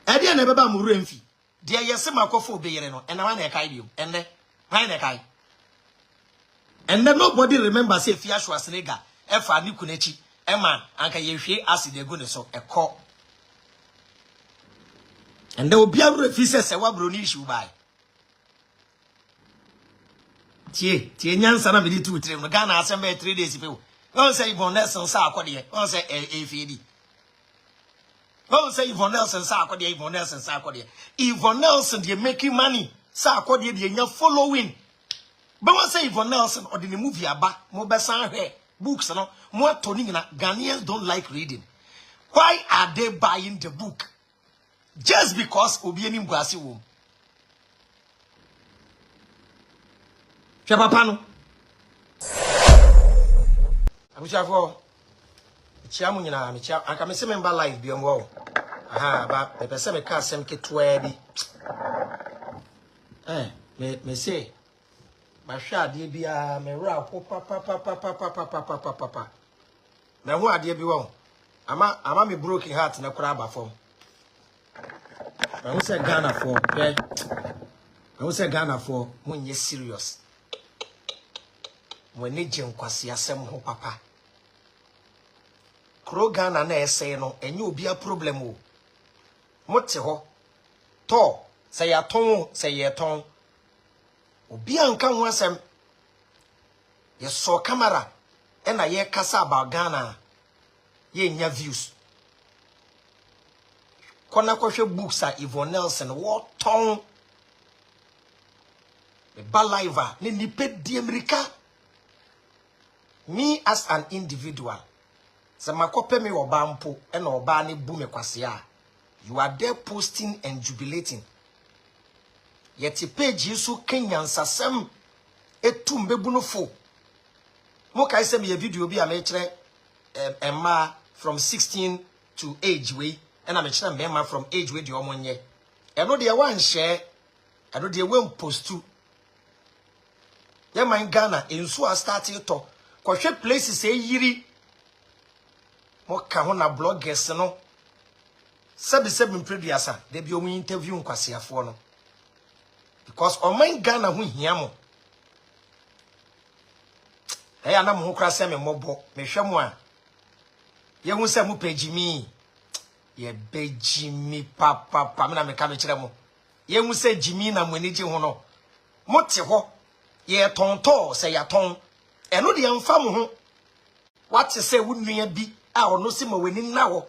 Edi na beba mu remfi. Dia yese makofo obeyere no. And na wan e kai bio. Ende wan e kai. And then nobody remembers say Fiashu Asnega, Efa Nikunechi, Emma, Anka Yeshi, acid de Guneso, a call. And there will be a refuses a wabroni issue by. Tie Nyansana Midi 2 3 Ghana Assembly 3 days ago. Don't say Yvonne Nelson Sarkodia, don't say AFD. Don't say Yvonne Nelson Sarkodia, Yvonne Nelson Sarkodia. Yvonne Nelson, they're making money. Sarkodia, they're following. But what say Yvonne Nelson or the movie about Mobesan hair books no more toning Ghanaians don't like reading. Why are they buying the book? Just because Obieni Mwasi womb. Chapapano. Abuchafo. Chiamu nyina micha anka me se member live bi onwo. Aha ba me pese me ka asem ketua bi. Me say Masha ade bia me ra ko papa. Na hu ade bi wo. Ama me broken heart na kura aba fom. Na hu say Ghana for, okay? Na hu say Ghana for munye serious. When je nkwasi asem ho papa. Kro Ghana na ese no enye obi a problem o. Mote ho. To say ya ton, say ye ton. Obi anka ho asem. Ye so camera e na ye kasa about Ghana. Ye nya views. Kona kwahwe books a Yvonne Nelson what ton. Me ba live ni nipe di America. Me as an individual, se makope me oba mpo e na oba ne bu me kwase a, you are there posting and jubilating. Yet page so kenyansasem etum bebu no fo. Mo kai se me video bi a me kire emma from 16 to age way, and I'm kire emma from age way de omonye. E no de wan share, e no de we post to. Ye man Ghana ensu a start to kwahwe places e yiri mo ka ho na bloggers no sebi mpreduasa de bi omu interview nkwasiafo no because o man Ghana ho hia mo na mo kra se me mobo me hwe mo a ye hu se mo pejimi ye bejimi papa me na me ka me kire mo ye hu se jimi na mo ani je ho no mo te ho ye tonto se ya ton eno de yamfa mo ho what say wunua bi a ono se ma weni na ho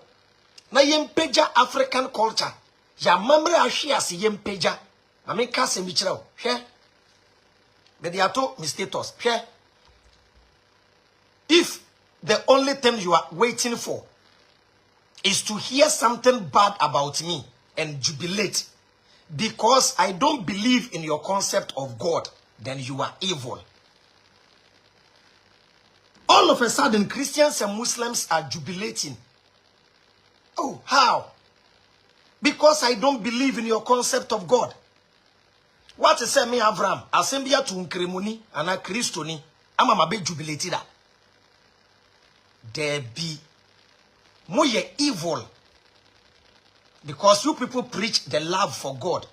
na yempeja African culture ya mamre ahwe ase yempeja na me ka se mi kire ho hwe be dia to mi status hwe if the only thing you are waiting for is to hear something bad about me and jubilate because I don't believe in your concept of God, then you are evil. All of a sudden, Christians and Muslims are jubilating. Oh, how? Because I don't believe in your concept of God. What is me, Avram? Asembia to unkremuni, ana Christoni, ama mabe jubilated. There be more evil. Because you people preach the love for God.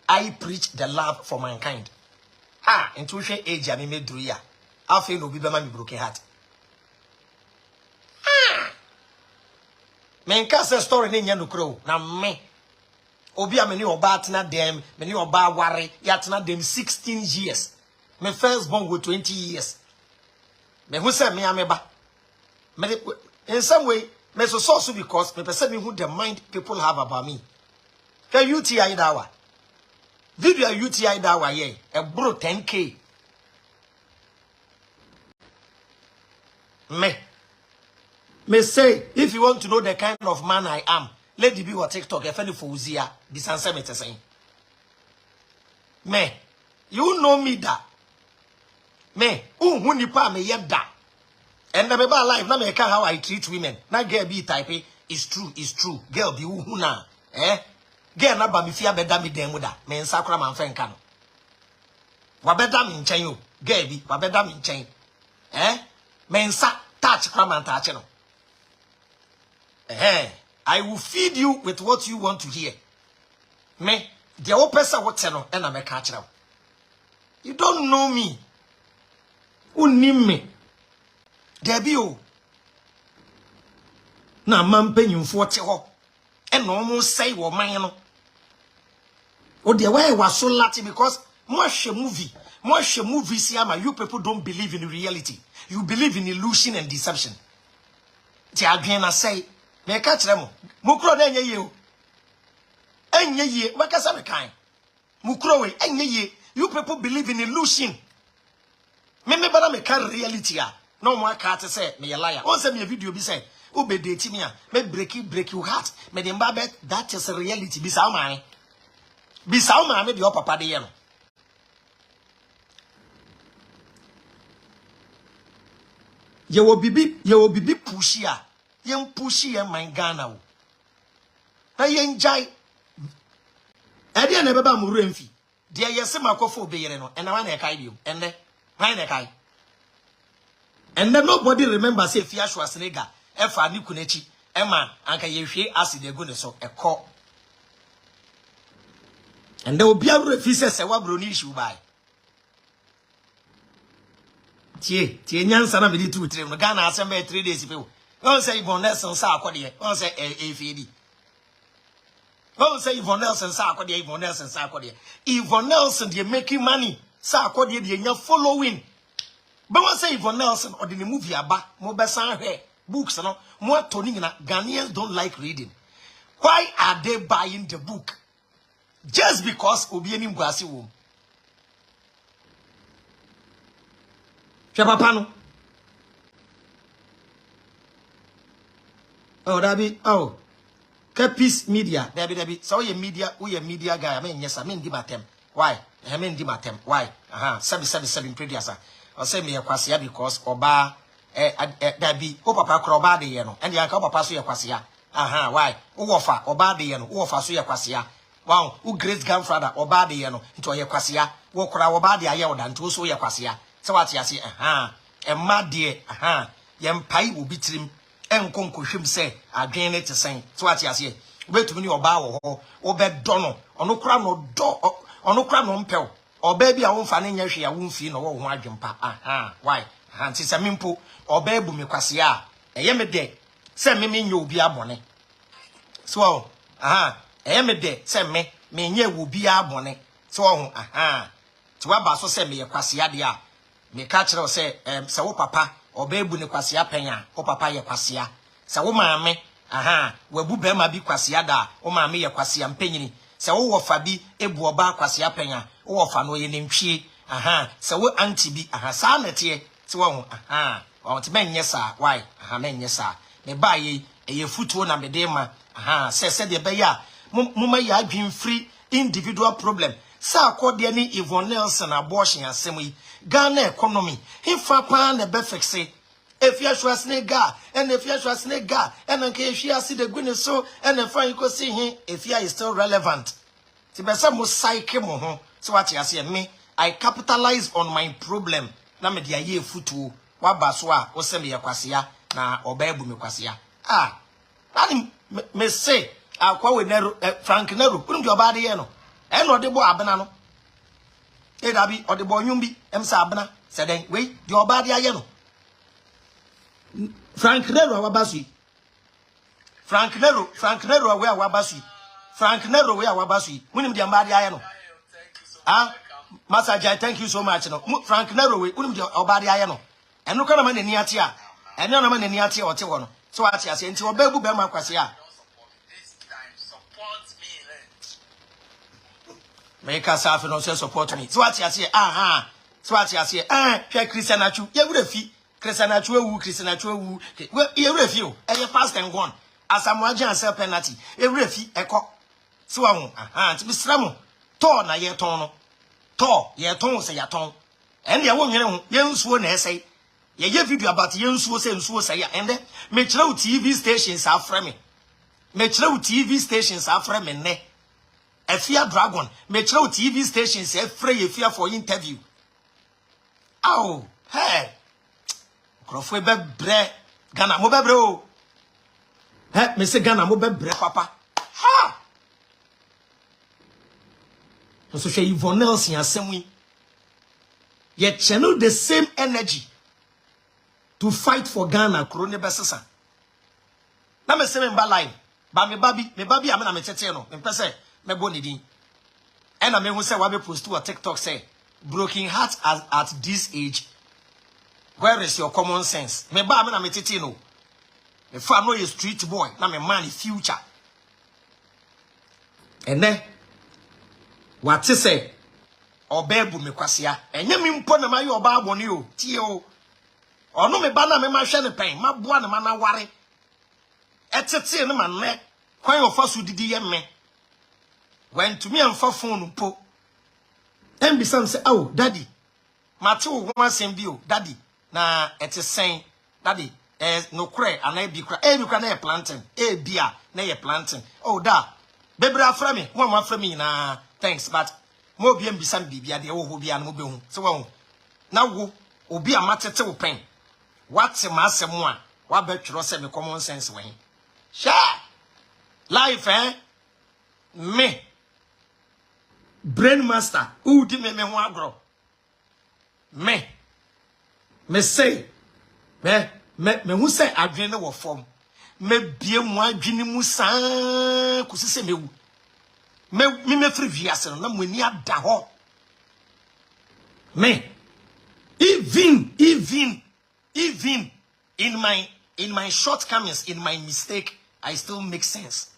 I preach the love for mankind. Intuition age, I made druya. I feel no be my broken heart. Men kase story ni nya nukro na me obi a me ni oba atena dem me ni oba ware ya atena dem 16 years me first born with 20 years me hu se me ameba me in some way me so because me person me who the mind people have about me can UTI dawa video UTI dawa ye e bro 10k me say, if you want to know the kind of man I am, let the be what TikTok, if any for Uzia, this answer me to say. Me, you know me that. Me, who nipa me yet that. And the baby life, na me can how I treat women. Na girl be type, it's true. Girl be who na, Girl na ba mi fear beda mi den muda. Me en sakura man fen kano. Wa beda mi nchen yo. Girl be, wa beda mi nchen. Me en sa touch kraman touch no. I will feed you with what you want to hear. Me, the old person what no and I'm a catcher. You don't know me. Who name me? There be you. Na man pay you 40 ho. And almost say what mine. Oh, the way was so lucky because Moshe movie, Siama, you people don't believe in reality. You believe in illusion and deception. Again, I say, me catch them. Mukro de ye. Enye ye, wakasa me kind. Mukro we, enye ye. You people believe in illusion. Me bada me carry reality ya. No more cat say me a liar. Once me a video be say, ube date me me break you heart. Me dem babet that is a reality. Be sao man. Be sao man me the papa de ye no. Ye will be pushy ya. Yen pushy ya my Ghana wo. Na yen jai. Ade na beba mu remfi. De yese makofo be yere no. And na wan e kai dio. Ende wan e kai. And then nobody remember say Fia Schwarzenegger efa ni kunechi ema anka ye hwe acid egu ne so ekọ. And then obi abro fi se wa bro ni issue bai. Tie nyansa na me di 2-3 no Ghana assemble 3 days pe. Won say Yvonne Nelson sa akode. Won say efedi. Won say Yvonne Nelson sa akode, Yvonne Nelson sa akode. Yvonne Nelson dey making money. Sa akode dey nya following. But won say Yvonne Nelson or the movie aba mo be san hwe books no mo atoni na Ghanaians don't like reading. Why are they buying the book? Just because obi eni mguase wo. Papa no. Oh, Dabi, oh. Peace media. Dabi. So you media guy. I mean, yes, I mean di matem. Why? I mean di matem. Why? Seven previous. I say me kwasia because oba Dabi, o papa kro oba de ye no. And ya ka papa so ye kwasia. Why? O wofa oba de ye no. O wofa so ye kwasia. Wow, o great grandfather oba de ye no. Nto ye kwasia. Wo kra oba de aye oda nto so ye kwasia. So what you say, Emma dear, yam pie will be trim, and conquer say, again it is saying, so what you say, wait to me or bow or bed donno, or no crown or door, or no crown on pel, or baby, I won't find any I won't feel no one jumpa. Why? And it's a mimpo, or baby, me quasia, a yammy day, send me you'll be a money. So, a yammy day, send me ye will be a money. So, to what so send me a quasia dia. Me catch her say, sa wo papa, or baby ne kwasia penya, o papa ye kwasia. Sa wo maame, wabu bema bi kwasia da, o maame ye kwasia mpenyini. Sa wo wofa bi, ebu oba kwasia penya, o wofa no ye nentwie, sa wo anti bi, sa netie, ti wo o ti menye sa, why, menye sa. Me ba ye futuo na me de ma, se de be ya, muma ya adwin free individual problem. Sa akode ni Yvonne Nelson abortion asem yi Ghana economy ifa pa na be fixe Efia Schwarzenegger and Efia Schwarzenegger and nke Efia si de gune so and fa you see him Efia is still relevant ti be say mo psyche mo ho so what you say me I capitalize on my problem na me de aye futuo wa ba so a wo se me yakwasea na oba ebu me kwasea ani me say akwa we Nero Frank Nero kunu de oba de ye no eno de bo abena no Dabi or the boy yumbi emsa abena said then wait your body ayeno Frank Nero wabasui Frank Nero where wabasui Frank Nero where wabasui winim the body ayeno Master Jai thank you so much no Frank Nero we winim the body ayeno and no kana man ni atia and no man ni atia o te wono so atia se nti obabu be ma kwase a make us have no support me. So what you say? So what you say? Christian Achu. You would fi Christian Achu wu. You refuse. You past and gone. As I'm watching self penalty. You refuse. Echo. So to be slam. To na ye ton. To ye ton say ya ton. And you won't yensu na say. Ye video about yensu say and then me TV stations are framing. Me TV stations are framing ne. Efia Dragon, me chiro TV stations efia for interview. Ow, hey. Krofo be bre Ghana mo be bre o. Me say Ghana mo be bre papa. Ha. So she Ivonels in assembly. Ye channel the same energy to fight for Ghana, Corona Bessasa. Na me se me mba live. Ba me babi amena me tete no. Me pese me boni din. And I mean, who say, Wabe post to a TikTok say, broken heart at this age. Where is your common sense? Me ba me tete no. If I know a street boy, na me man future. And then, what to say? Obebu me kwasia. And ye mi mpo na ma yo ba boni o. Tie o. Ono me ba na me ma hwe ne pen. Ma boa ne ma na ware. Etete ne ma ne. Kwan yo fa so didi ye me. When to me and for phone po. And be some say, oh, daddy. Matthew one same bio, daddy. Na it is saying, daddy, no cray, and I be cray, you can air planting, beer, nay planting. Oh, da. Baby, from me, one more from me, na thanks, but more be some bibia, the old be and mobile. So, now go, be a matter to pain. What's a master one? What bet you say the common sense way? Sha! Life, Me. Brain master, who did me one grow? Me say, me who say I dream no form. Me be moi dream musa, kusi se me free viasen, na mweni ada ho. Me, even in my shortcomings, in my mistake, I still make sense.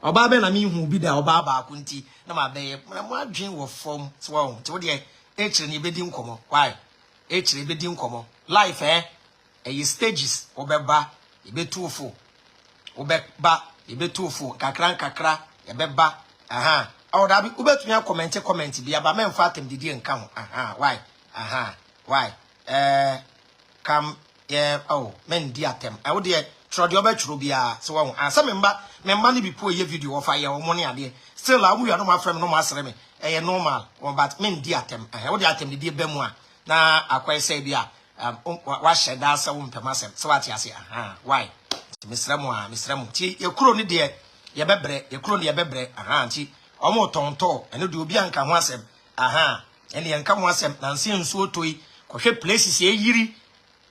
Oba be na mi hu bi da oba ba akunti na ma be na mo adwen wo form so to de e kire ni be di nkomo why e kire be di nkomo life e stages obeba e be tuofo obeba e be tuofo kakra e be ba aha o da bi obetumi comment bi aba memfa atem didi nka ho aha why come yeah oh men di atem I wo de trodi obeturo bia so wo ansa memba ni bi po ye video of fire wo money ade still amu ya no ma frame no ma asere me normal but men di atem wo di atem di be mu a na akwai say bia wa sheda asa wo mpema sem so ati ase why misramu ti ye kuro ni de ye bebre ye kuro ni ye bebre ti omo tonto ene de obi anka ho asem ene ye nka ho asem na nse nsuo toyi kohwe places ye yiri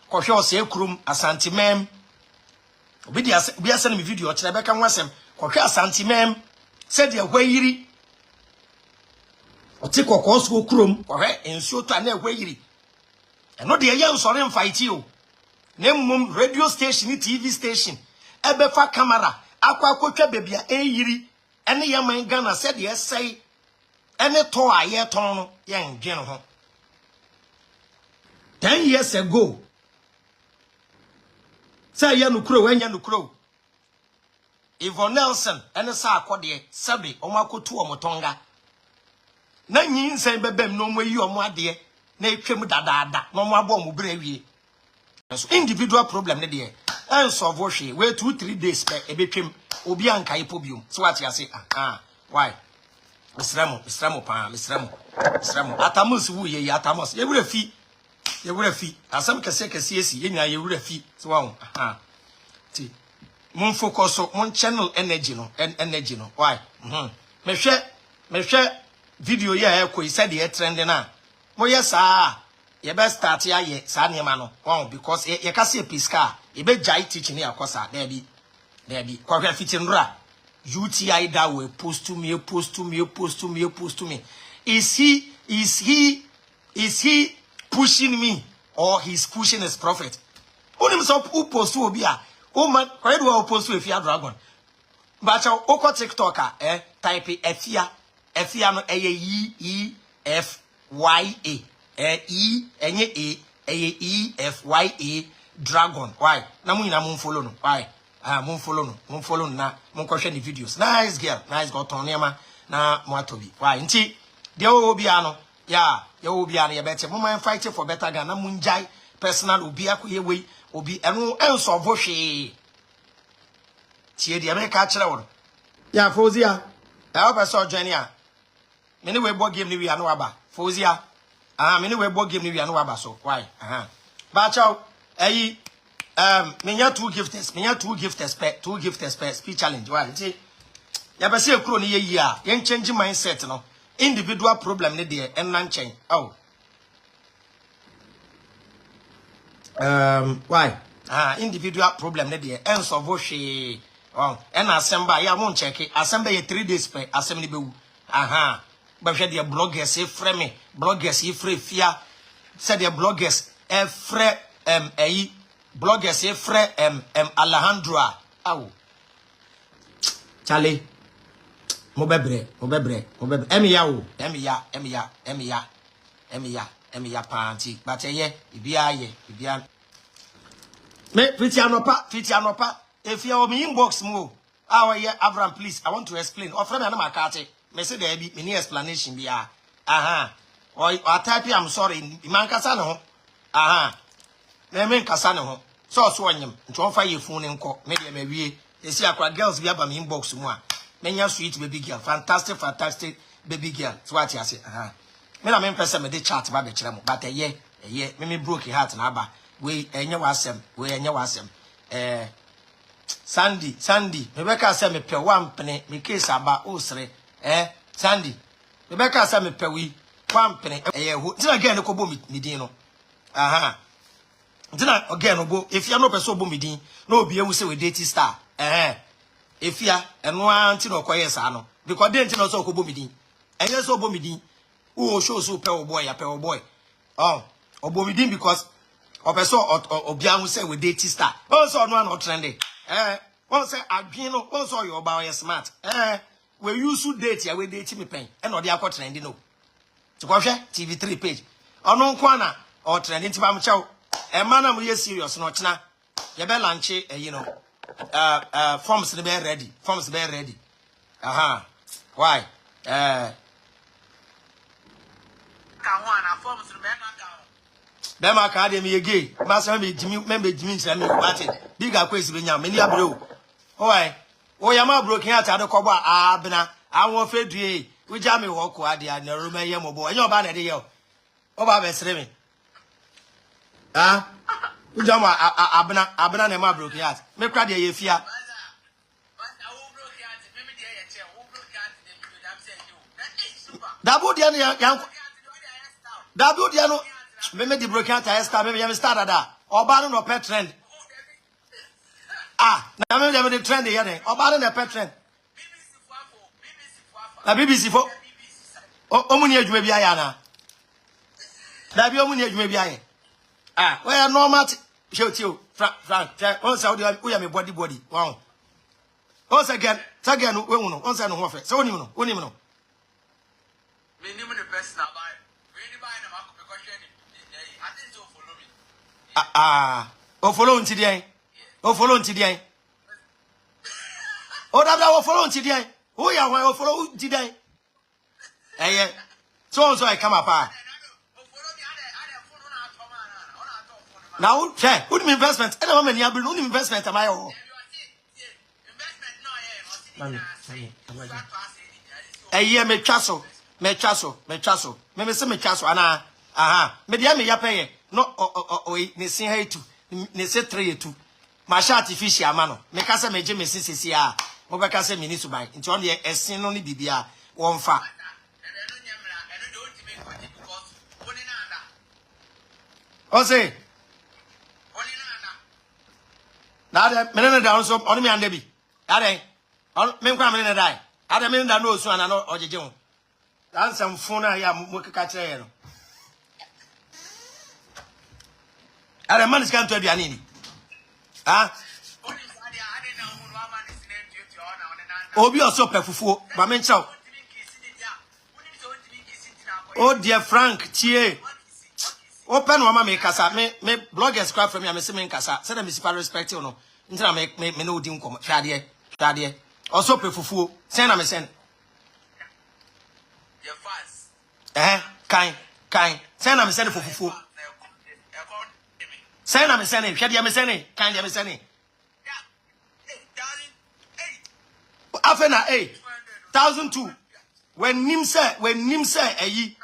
kohwe ose kurum asantimem obi asa na mi video kire beka ho asem kohwe asantimem said ye hwayiri oti kokko so kurum kohwe nsuo to na hwayiri eno de ye nsore mfaiti o na mmom radio station TV station ebefa camera akwakotwa bebia eyiri ene ye man Ghana said ye say ene to aye ton no ye ndwen ho 10 years ago say ye nukuro wenya nukuro Ivo Nelson ene sa akode sabe omakotu omotonga na nyin nsan bebem no mo yi omo ade na etwem dadaada no mo abo mo bra wie so individual problem ne de en solve hwe wait 2-3 days pe ebetwem obi anka ipobium so what you say why misramo atamus wu ye atamus ye wura fi asam kese esi ye nya ye wura fi so wa ti mon focus on channel energy no why mehwe video ye ekoi said ye trend na mo ye saa ye be start ya ye saa nema no because ye ka se piska ye be jai teaching ya kosa there be kwa fitin ra UTI that way post to me is he pushing me or he's pushing his prophet onim so who post to obi a o man why do I post to Efia Dragon but o ko TikToker type Efia no EFYA EFYA Dragon why na mu ina mu follow no why mun follow na mun ko hwe ni videos nice girl ton nema na mo atobi why nti de obi ano ya obi ano ye bete mo man fight for better Ghana mun jai personal obi akoye we obi eno enso vohwe tie de America kire wo ya Fozia person join ya me ni we board game ni we ano aba Fozia me ni we board game ni we ano aba so why ba chaw ayi menya two gifters speech challenge why say ya be say ekuro ni ye yi a yen change mindset no individual problem ne de en nan chen oh why individual problem ne de en solve hwe oh en assemble ya won check assemble ye 3 days per assembly be wu ba hwe de bloggers e frɛ me bloggers e frɛ fia said the bloggers e frɛ bloggers e frɛ Alejandro aw Charlie mo bebre emiya panti but ibia me fiti anopa if you are me inbox mo Avram please I want to explain offer me na makate me say there be any explanation bia or type I'm sorry man kasa ne ho me kasa ne ho so anyem nti on fa ye phone nko me de me wie esi akwa girls bi aba me inbox mu a menya sweet baby girl fantastic baby girl so what you say me na me pese me de chat ba be kire mo but me broke heart na aba we enye wasem Sandy me be ka say me pe wampene me case aba osre Sandy me be ka say me pe wi wampene ho tina again ko bo mi din no tina again go if you no person bo mi din na obi ewu say we date star if ya eno anti no koye sa no because dey no so ko bo mi din enye so bo mi din who show so pe boy obo mi din because opeso obia hu say we date star so no na trending one say adwin no one so your ba smart we use to date ya we date me pen e no dey akọ trending no to go hwe TV3 page ono nko na o trending ti ba m chew e ma na mo ye serious no china ye be lunch forms be ready why be ma ka de me ye ma so me jimi nchira me what big akwesi be nya me ni abre o why o ya ma broken heart ade ko ba abena awon fedue uja me wo ko ade na roma ye mo bo enye oba na de ye o ba be sere me uja ma abena na ma broken heart me kra de ye fia Dabu dia no me di broken heart Esther me start that oba no pet trend na me the trend here then oba no pet trend na BBC fo omuni adwuma bia ya na da bi omuni adwuma bia ye we are normal show tio frank on say we are me body wow once again we hu no on say no ho fe say onim no me nim the person na buy we ni buy na mako because share I think so follow me o follow nti dia o da o follow nti dia o ya wan o follow nti dia so I come up now check who investment and woman ya bring investment am I o me twaso me say me twaso ana me dia me ya pay no ne sin ha tu ne se 3 2 ma sha artificial ma no me ka say me je me sisi a mo be ka say me ni suban nti on de esin no ni bibia won fa o say na de me ne da so on me ande bi ade on me kwa me ne dai ade me da no osu ana no ojeje ho dan sam funa ya mo keka kire no ade man is come to aduane ni obi oso pefufuo ba me nchaw oh dear Frank tie open mama me kasa me bloggers cry from me me say me kasa say na me super respect you no ntina me no odi nkom hwade oso pefufuo say na me say your fans kind say na me say pefufuo say na me say hwade me say kind me say afena 1002 when nim say ayi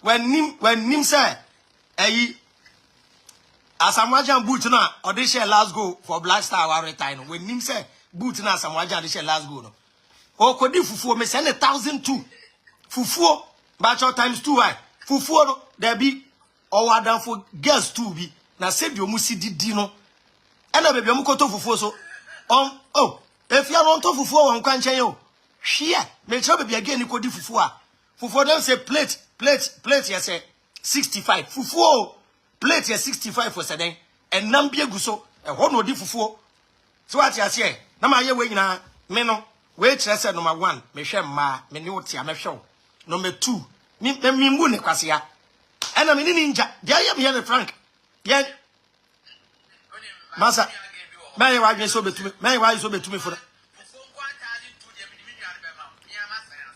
when nim say ayi asamwajan boot na odi share last goal for Black Star wa retire no when nim say boot na asamwajan dey share last goal no O kodi fufuo me send 1,002. Fufuo bacho times 2 why. Fufuo no there be or wadan for girls 2 bi na said you musi didi no. Ena baby omu koto fufuo so. Oh, if you want to fufuo wan kwanchen yo. Hia, me tell baby again ni kodi fufuo a. Fufuo dem say plate yes say 65. Fufuo plate yes 65 for seden. And nam bi eguso e ho no di fufuo. So what you say? Na ma ye we nyina me no we kire say number 1 me hwe ma me ne wotia me hwe. Number 2 me mbu ne kwase ya. Ena me ni ninja. Dia ye me here Frank. Ye Masa me ye wa dwen so betumi. Me ye wa so betumi fo.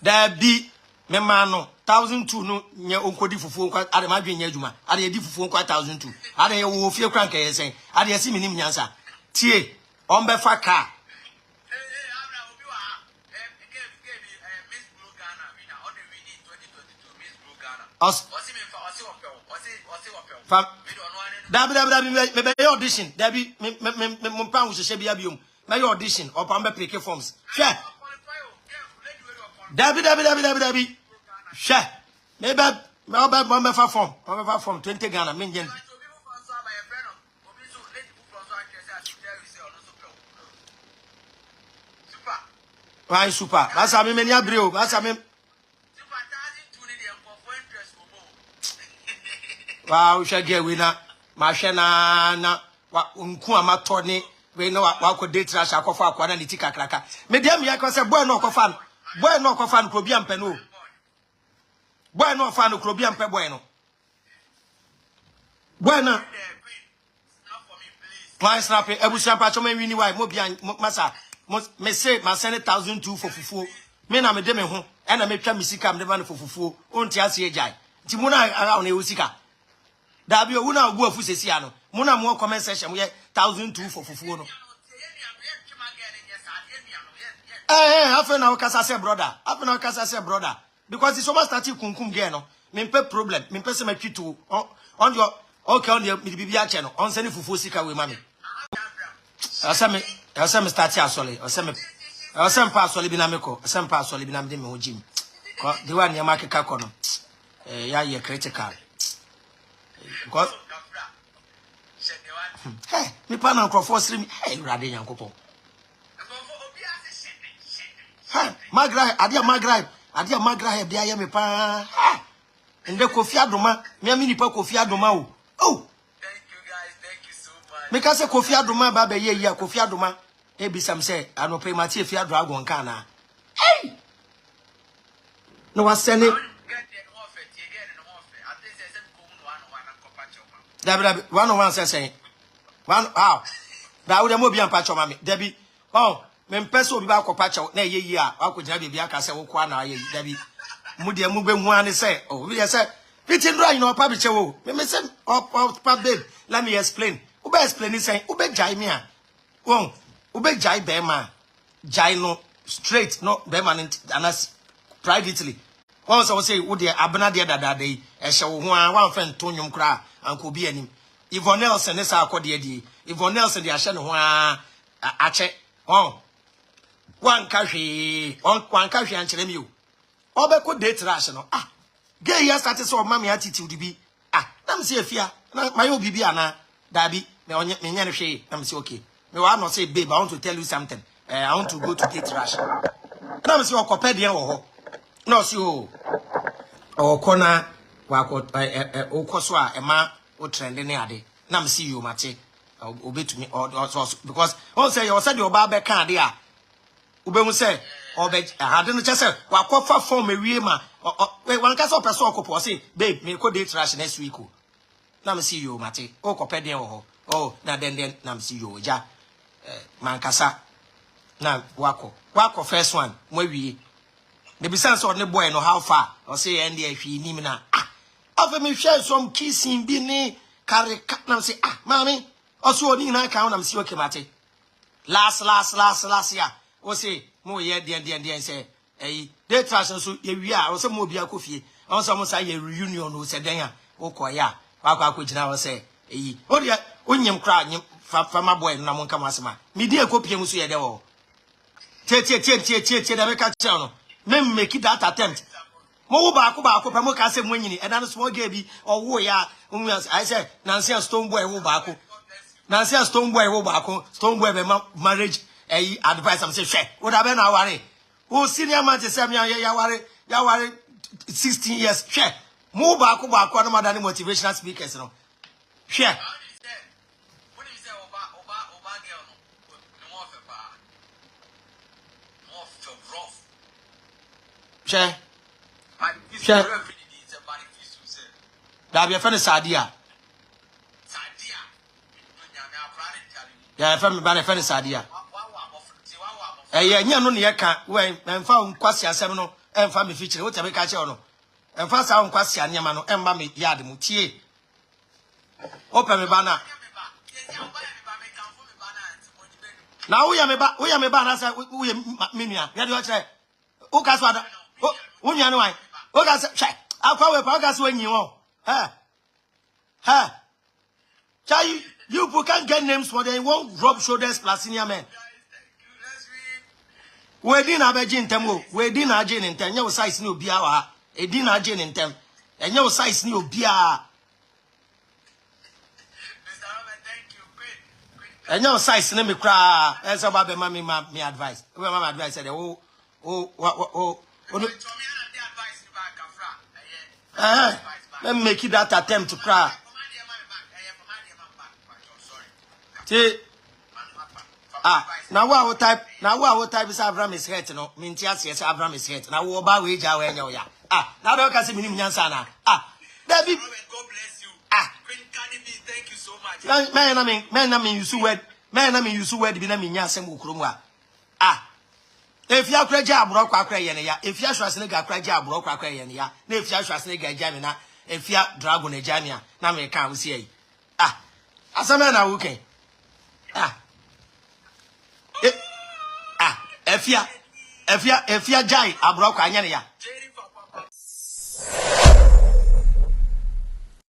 Da bi me ma no 1,002 no nye onkodi fufuo kwa ade ma dwen nya adwuma. Ade di fufuo kwa 1,002. Ade ye wo fie kranka ye sen. Ade ye si minim nyansa. Tie on be fa car. Dabi me audition. Dabi me pan wo hye bia biom. Me audition or pan be pick forms. Hwe. Dabi. Hwe. Me fa form. Me fa form 20 Ghana me ngen. Why super? That's a me many abreo. That's a me. Wow, we shall get winner. Mashana na unku amatoni. We know wa ko date trash akofa akwana ni tika kraka. Me dem ya ko say boy no kofa. Boy no kofa no krobi ampe no. Boy no fa no krobi ampe boy no. Boy no. Why snap it? Ebusia pa choma wini why mo bia masa. Me say ma send 1,002 for fufuo. Me na me de me ho. E na me twa misika me de ba no for fufuo. Onti ase ejai. Nti mo na ara na usika. Dabi owu na ogu afu sesi ano. Mo na mo comment section mo ye 1,002 for fufuo no. Afa na okasa say brother. Afa na okasa say brother. Because it's almost starting kunkum ge no. Me mpe problem. Me mpe se ma twitu on your okay on the bibia che no. On send fufuo sika we mami. Asame start asole. Asame pa asole bi na meko. Asame pa asole bi na me ho jim. Ko the one ya makeka ko no. Ya ye critical. Because hey, me pa na crofo stream hey rade yankopon. Hey, magra dia ye me pa. Ende Kofi Adoma, me amini pa Kofi Adoma o. Oh. Thank you so much. Me ka se Kofi Adoma ba be ye ya Kofi Adoma. E bi sam se anope mati e fia dragon kan na. Hey. No was sending Dabi 101 say one how da wo dem obi ampa choma me dabi oh me mpese obi ba kopa chaw na yeyi a akogina bebi aka se wo kwa na ayi dabi mu de mu be hu ane say oh we say fitin do no pa bi chewo me say pa babe let me explain u be explain say u be jai me a won u be jai be ma jai no straight no be man anas privately won say wo de abena de dada de e hye wo ho a wan fa ntonyum kra anko bi anim Yvonne Nelson ne sa akode adi Yvonne Nelson de ahye ne ho a che wan ka hwe ankere mi o obeko date rash no gay ya start so mama attitude bi na me se afia na mayo bibi ana dabi me onye me nya ne hwe na me se okay me wa no say babe I want to tell you something I want to go to date rash na me se okopɛ de wo ho no si o okona wako okoso a ema o trend ne ade na me see you mate obetumi because on say you said you ba be kan ade a obemu say obe ade no chese wakofa form ewie ma wan ka so person okopo say babe me ko date trash next week o na me see you mate o kopɛ den wo ho na den na me see you oja mankasa na wako first one mo awie the business on the boy no how far or say and the hwi nim na of me share some kissing bi ni carry na say mami also oni na kan na say okay mate last year o say mo ye den say they trash so ye wi a o say mo bia kofie o say mo say ye reunion o say den a o koya akogina o say o dia onyem kra nyem fama boy na mo nka mo asema me di ekopie mu so ye de wo tie, the make channel. Men make it that attempt. Mo ba ko pa mo ka se mo nyini. E da no small girl bi owo ya. I say Nancy Stone Boy wo ba ko. Nancy Stone Boy wo ba ko. Stone Boy be marriage advice am say hwe. Wo da be na ware. Wo senior man te say me ya ware 16 years. Hwe. Mo ba ko no madani motivational speakers no. Hwe. Hwe. That be a friend Sadia. Yeah, friend by a friend Sadia. Yeah, no near can when found Quasi Semino and family feature, whatever catch on. And first I Quasi and Yamano and Mammy Yard Mutier. Open me banner. Now we are me banner, we minia. You say, who can swallow? Oh, you know why? Oh, that's check. I'll call a podcast when you want. You can't get names for them. Won't rub shoulders plus senior men. We didn't have a gin temo. We didn't have gin in 10. Your size new beer. A dinner gin in 10. And your size new beer. And your size name me cry. That's about the mommy me advice. My advice said, let me make it that attempt to cry. Now what type is Avram is hurt, no? Mintias, yes, Avram is hurt. Now, what about wage away? Now don't can see me Yansana. David, God bless you. Thank you so much. Man, I mean, you swear, be naming Yansam Ukrumwa. If you are crazy, broke Quackray, if you are Schwarzenegger, crazy, broke Quackray, if you are Schwarzenegger, Jamina, if you are Dragon Jamia, now may come see. As a man, I okay. If you are Jai, I broke Anyania.